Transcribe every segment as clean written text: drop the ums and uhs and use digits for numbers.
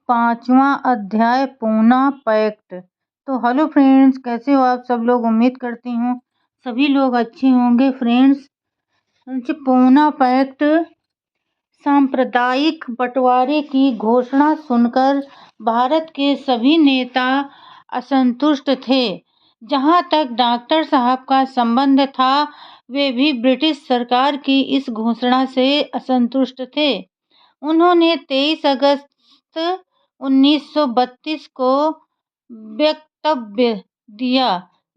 5वां अध्याय पूना पैक्ट। तो हेलो फ्रेंड्स, कैसे हो आप सब लोग। उम्मीद करती हूँ सभी लोग अच्छे होंगे। फ्रेंड्स, पूना पैक्ट सांप्रदायिक बंटवारे की घोषणा सुनकर भारत के सभी नेता असंतुष्ट थे। जहां तक डॉक्टर साहब का संबंध था, वे भी ब्रिटिश सरकार की इस घोषणा से असंतुष्ट थे। उन्होंने 23 अगस्त 1932 को वक्तव्य दिया,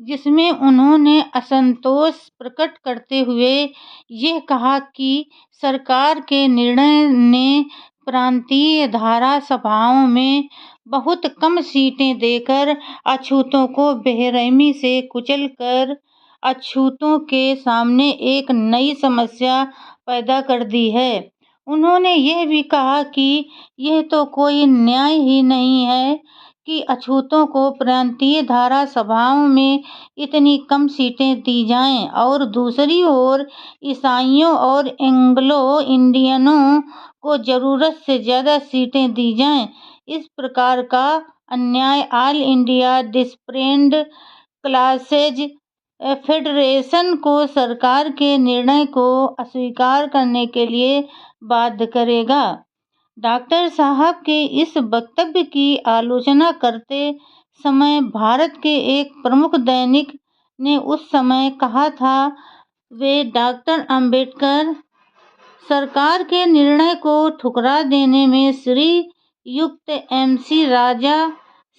जिसमें उन्होंने असंतोष प्रकट करते हुए यह कहा कि सरकार के निर्णय ने प्रांतीय धारा सभाओं में बहुत कम सीटें देकर अछूतों को बेरहमी से कुचलकर अछूतों के सामने एक नई समस्या पैदा कर दी है। उन्होंने यह भी कहा कि यह तो कोई न्याय ही नहीं है कि अछूतों को प्रांतीय धारा सभाओं में इतनी कम सीटें दी जाएं और दूसरी ओर ईसाइयों और एंग्लो इंडियनों को जरूरत से ज़्यादा सीटें दी जाएं। इस प्रकार का अन्याय ऑल इंडिया डिसप्रेस्ड क्लासेज फेडरेशन को सरकार के निर्णय को अस्वीकार करने के लिए बाध्य करेगा। डॉक्टर साहब के इस वक्तव्य की आलोचना करते समय भारत के एक प्रमुख दैनिक ने उस समय कहा था, वे डॉक्टर अंबेडकर सरकार के निर्णय को ठुकरा देने में श्रीयुक्त MC राजा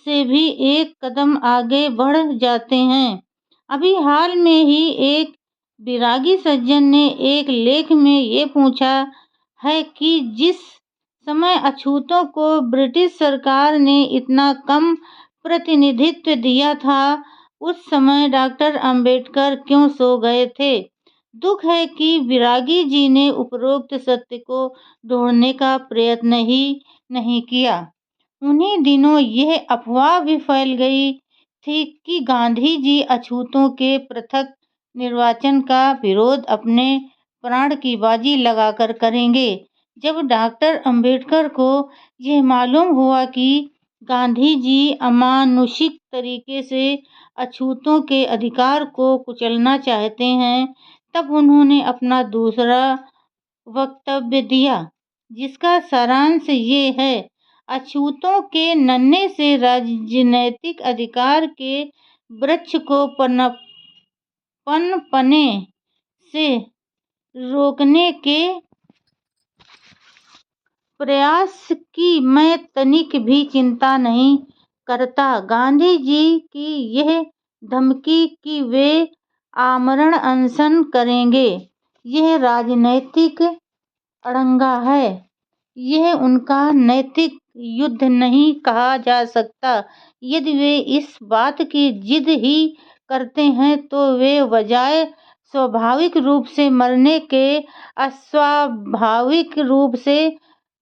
से भी एक कदम आगे बढ़ जाते हैं। अभी हाल में ही एक विरागी सज्जन ने एक लेख में ये पूछा है कि जिस समय अछूतों को ब्रिटिश सरकार ने इतना कम प्रतिनिधित्व दिया था, उस समय डॉक्टर अंबेडकर क्यों सो गए थे। दुख है कि विरागी जी ने उपरोक्त सत्य को ढूंढने का प्रयत्न ही नहीं किया। उन्हीं दिनों यह अफवाह भी फैल गई थी कि गांधी जी अछूतों के पृथक निर्वाचन का विरोध अपने प्राण की बाजी लगाकर करेंगे। जब डॉक्टर अंबेडकर को यह मालूम हुआ कि गांधी जी अमानुषिक तरीके से अछूतों के अधिकार को कुचलना चाहते हैं, तब उन्होंने अपना दूसरा वक्तव्य दिया, जिसका सारांश ये है, अछूतों के नन्हे से राजनीतिक अधिकार के वृक्ष को पनपने से रोकने के प्रयास की मैं तनिक भी चिंता नहीं करता। गांधी जी की यह धमकी कि वे आमरण अनशन करेंगे, यह राजनैतिक अड़ंगा है। यह उनका नैतिक युद्ध नहीं कहा जा सकता। यदि वे इस बात की जिद ही करते हैं तो वे बजाय स्वाभाविक रूप से मरने के अस्वाभाविक रूप से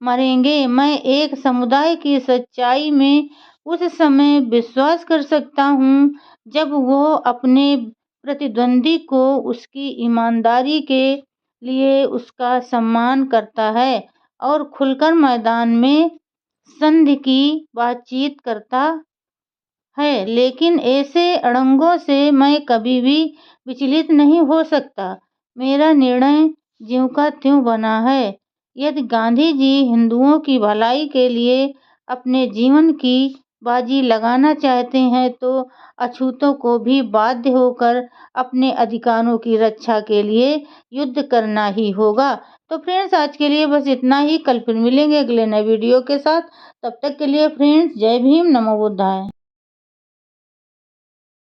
मरेंगे। मैं एक समुदाय की सच्चाई में उस समय विश्वास कर सकता हूँ जब वो अपने प्रतिद्वंदी को उसकी ईमानदारी के लिए उसका सम्मान करता है और खुलकर मैदान में संधि की बातचीत करता है। लेकिन ऐसे अड़ंगों से मैं कभी भी विचलित नहीं हो सकता। मेरा निर्णय ज्यों का त्यों बना है। यदि गांधी जी हिंदुओं की भलाई के लिए अपने जीवन की बाजी लगाना चाहते हैं तो अछूतों को भी बाध्य होकर अपने अधिकारों की रक्षा के लिए युद्ध करना ही होगा। तो फ्रेंड्स, आज के लिए बस इतना ही। कल फिर मिलेंगे अगले नए वीडियो के साथ। तब तक के लिए फ्रेंड्स, जय भीम, नमो बुद्धाय।